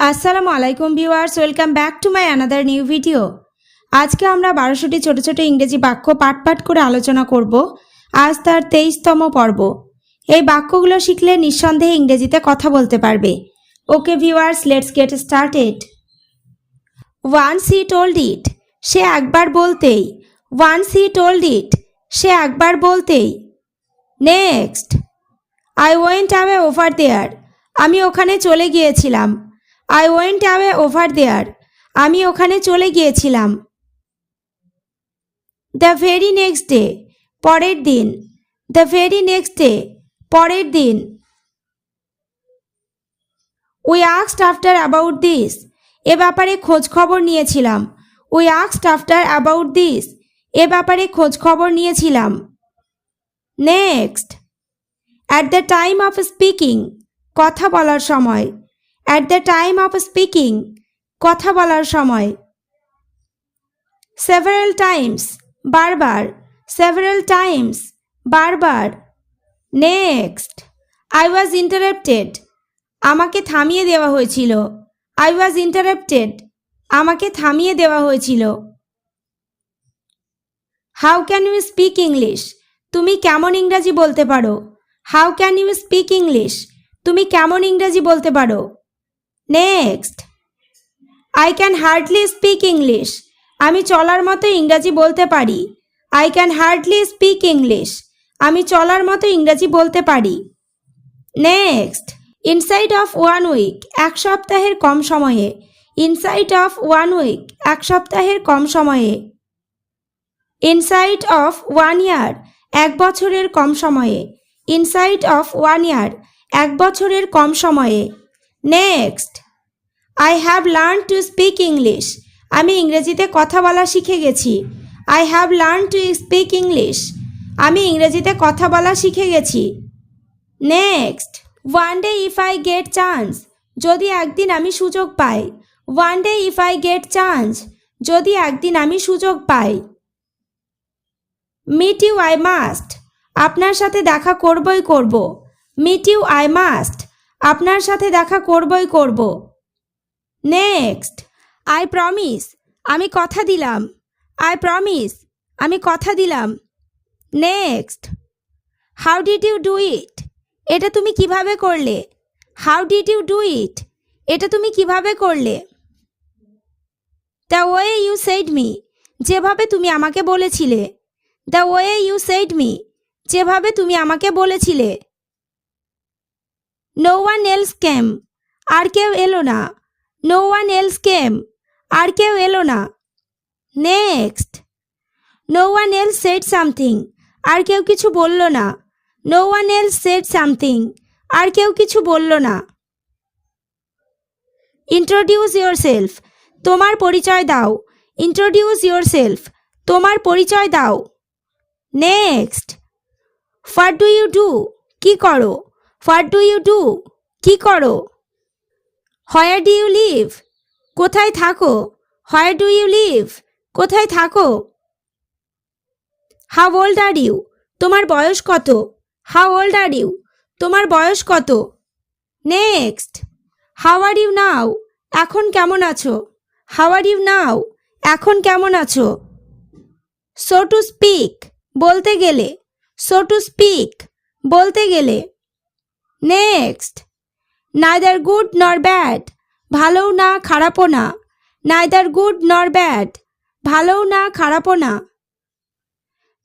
আসসালামু আলাইকুম viewers, welcome back to my another new video. আজকে আমরা 1200টি ছোট ছোট ইংরেজি বাক্য পাঠ করে আলোচনা করব। আজ তার 23তম পর্ব। এই বাক্যগুলো শিখলে নিঃসন্দেহে ইংরেজিতে কথা বলতে পারবে। Okay viewers, let's get started. Once he told it, সে একবার বলতেই। ওয়ান্স হি টোল্ড ইট, সে একবার বলতেই। Next, I went away over there, আমি ওখানে চলে গিয়েছিলাম। I went away over there, আমি ওখানে চলে গিয়েছিলাম। The very next day, পরের দিন। The very next day, পরের দিন। We asked after about this, এ ব্যাপারে খোঁজ খবর নিয়েছিলাম। We asked after about this, এ ব্যাপারে খোঁজ খবর নিয়েছিলাম। Next, at the time of speaking, কথা বলার সময়। At the time of speaking, কথা বলার সময়। Several times, বারবার। Several times, বারবার। Next, I was interrupted, আমাকে থামিয়ে দেওয়া হয়েছিল। I was interrupted, আমাকে থামিয়ে দেওয়া হয়েছিল। How can you speak English, তুমি কেমন ইংরেজি বলতে পারো? How can you speak English, তুমি কেমন ইংরেজি বলতে পারো? Next, I can hardly speak English, আমি চলার মতো ইংরেজি বলতে পারি। I can hardly speak English, আমি চলার মতো ইংরেজি বলতে পারি। Next, inside of 1 week, এক সপ্তাহের কম সময়ে। Inside of 1 week, এক সপ্তাহের কম সময়ে। Inside of 1 year, এক বছরের কম সময়ে। Inside of 1 year, এক বছরের কম সময়ে। Next, I have learned to speak English, আমি ইংরেজিতে কথা বলা শিখে গেছি। I have learned to speak English, আমি ইংরেজিতে কথা বলা শিখে গেছি। Next, one day if I get chance, যদি একদিন আমি সুযোগ পাই। One day if I get chance, যদি একদিন আমি সুযোগ পাই। Meet you I must, আপনার সাথে দেখা করবই করব। Meet you I must, আপনার সাথে দেখা করবই করব। Next, I promise, আমি কথা দিলাম। I promise, আমি কথা দিলাম। Next, how did you do it, এটা তুমি কিভাবে করলে? How did you do it, এটা তুমি কিভাবে করলে? The way you said me, যেভাবে তুমি আমাকে বলেছিলে। The way you said me, যেভাবে তুমি আমাকে বলেছিলে। No one else came, আর কেউ এলো না। No one else came, আর কেউ এলো না। Next, no one else said something, আর কেউ কিছু বলল না। No one else said something, আর কেউ কিছু বলল না। Introduce yourself, তোমার পরিচয় দাও। Introduce yourself, তোমার পরিচয় দাও। Next, what do you do, কি করো? What do you do, কি করো? Where do you live, কোথায় থাকো? Where do you live, কোথায় থাকো? How old are you, তোমার বয়স কত? How old are you, তোমার বয়স কত? Next, how are you now, এখন কেমন আছো? How are you now, এখন কেমন আছো? So to speak, বলতে গেলে। So to speak, বলতে গেলে। Next, neither good nor bad, ভালোও না খারাপও না। Neither good nor bad, ভালোও না খারাপও না।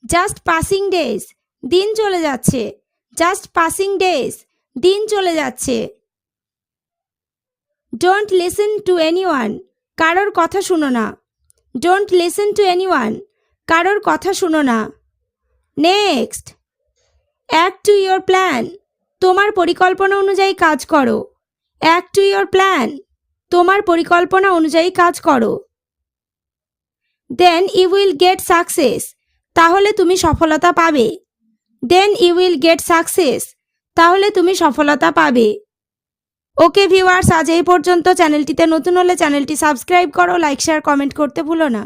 Just passing days, দিন চলে যাচ্ছে। Just passing days, দিন চলে যাচ্ছে। Don't listen to anyone, কারোর কথা শুনো না। Don't listen to anyone, কারোর কথা শুনো না। Next, act to your plan, তোমার পরিকল্পনা অনুযায়ী কাজ করো। Act to your plan, তোমার পরিকল্পনা অনুযায়ী কাজ করো। Then you will get success, তাহলে তুমি সফলতা পাবে। Then you will get success, তাহলে তুমি সফলতা পাবে। ওকে ভিউয়ার্স, আজ এই পর্যন্ত। চ্যানেলটিতে নতুন হলে চ্যানেলটি সাবস্ক্রাইব করো, লাইক শেয়ার কমেন্ট করতে ভুলো না।